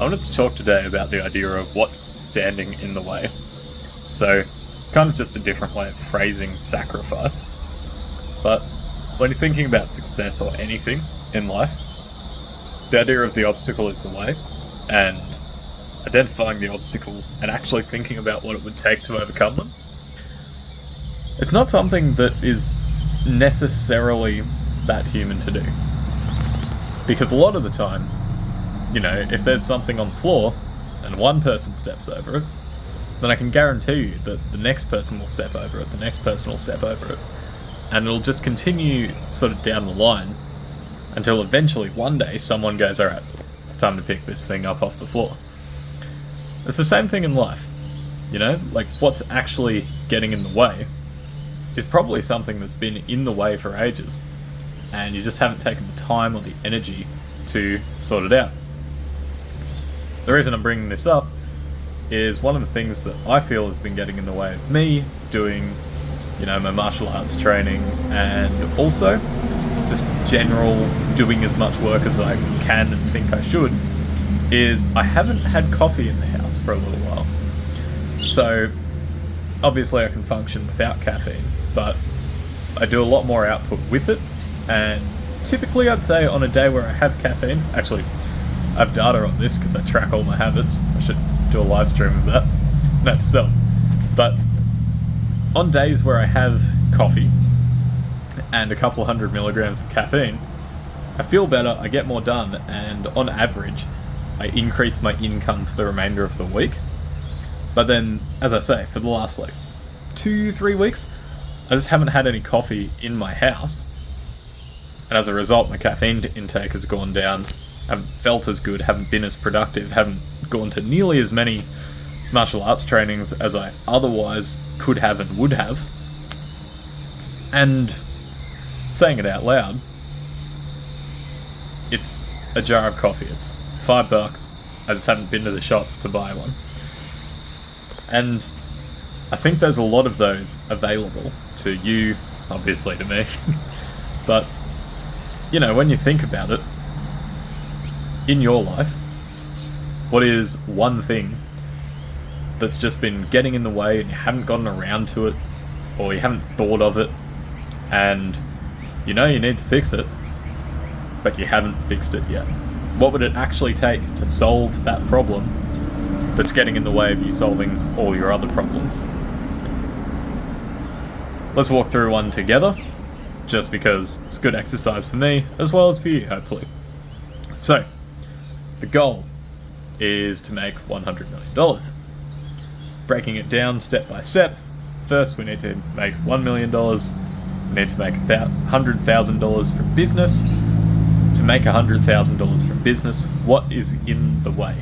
I wanted to talk today about the idea of what's standing in the way. So, kind of just a different way of phrasing sacrifice. But when you're thinking about success or anything in life, the idea of the obstacle is the way, and identifying the obstacles and actually thinking about what it would take to overcome them. It's not something that is necessarily that human to do. Because a lot of the time, if there's something on the floor and one person steps over it, then I can guarantee you that the next person will step over it, the next person will step over it, and it'll just continue sort of down the line until eventually one day someone goes, alright, it's time to pick this thing up off the floor. It's the same thing in life, like what's actually getting in the way is probably something that's been in the way for ages, and you just haven't taken the time or the energy to sort it out. The reason I'm bringing this up is one of the things that I feel has been getting in the way of me doing, my martial arts training, and also just general doing as much work as I can and think I should, is I haven't had coffee in the house for a little while. So obviously I can function without caffeine, but I do a lot more output with it, and typically I'd say on a day where I have caffeine, actually I have data on this because I track all my habits, I should do a live stream of that, note to self. But on days where I have coffee and a couple 100 milligrams of caffeine, I feel better, I get more done, and on average I increase my income for the remainder of the week. But then, as I say, for the last 2-3 weeks, I just haven't had any coffee in my house, and as a result my caffeine intake has gone down, haven't felt as good, haven't been as productive, haven't gone to nearly as many martial arts trainings as I otherwise could have and would have. And saying it out loud, it's a jar of coffee, it's $5, I just haven't been to the shops to buy one. And I think there's a lot of those available to you, obviously to me, but when you think about it, in your life, what is one thing that's just been getting in the way and you haven't gotten around to it, or you haven't thought of it, and you need to fix it, but you haven't fixed it yet? What would it actually take to solve that problem that's getting in the way of you solving all your other problems? Let's walk through one together, just because it's good exercise for me, as well as for you, hopefully. So, the goal is to make $100 million. Breaking it down step by step, first we need to make $1 million, we need to make $100,000 from business. To make $100,000 from business, what is in the way?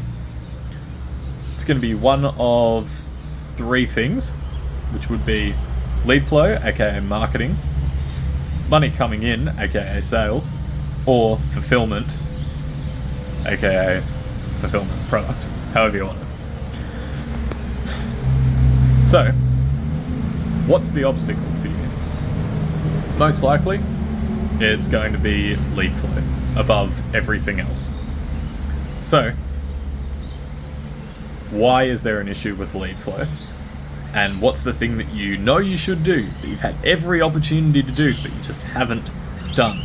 It's going to be one of three things, which would be lead flow, aka marketing, money coming in, aka sales, or fulfillment, aka fulfillment product, however you want it. So, what's the obstacle for you? Most likely, it's going to be lead flow above everything else. So, why is there an issue with lead flow? And what's the thing that you should do, that you've had every opportunity to do, but you just haven't done?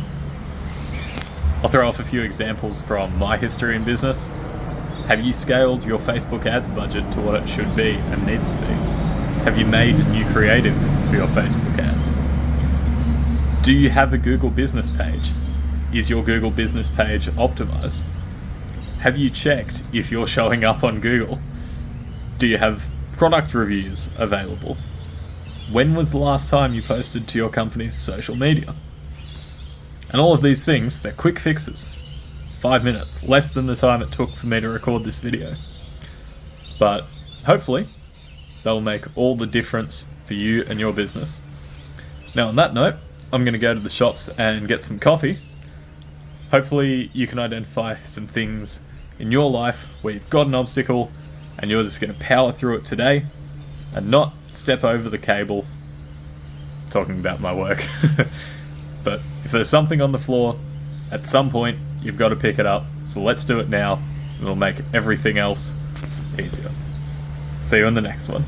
I'll throw off a few examples from my history in business. Have you scaled your Facebook ads budget to what it should be and needs to be? Have you made new creative for your Facebook ads? Do you have a Google business page? Is your Google business page optimized? Have you checked if you're showing up on Google? Do you have product reviews available? When was the last time you posted to your company's social media? And all of these things, they're quick fixes. 5 minutes, less than the time it took for me to record this video. But hopefully, they'll make all the difference for you and your business. Now on that note, I'm going to go to the shops and get some coffee. Hopefully you can identify some things in your life where you've got an obstacle and you're just going to power through it today and not step over the cable. Talking about my work. But if there's something on the floor, at some point you've got to pick it up. So let's do it now. It'll make everything else easier. See you in the next one.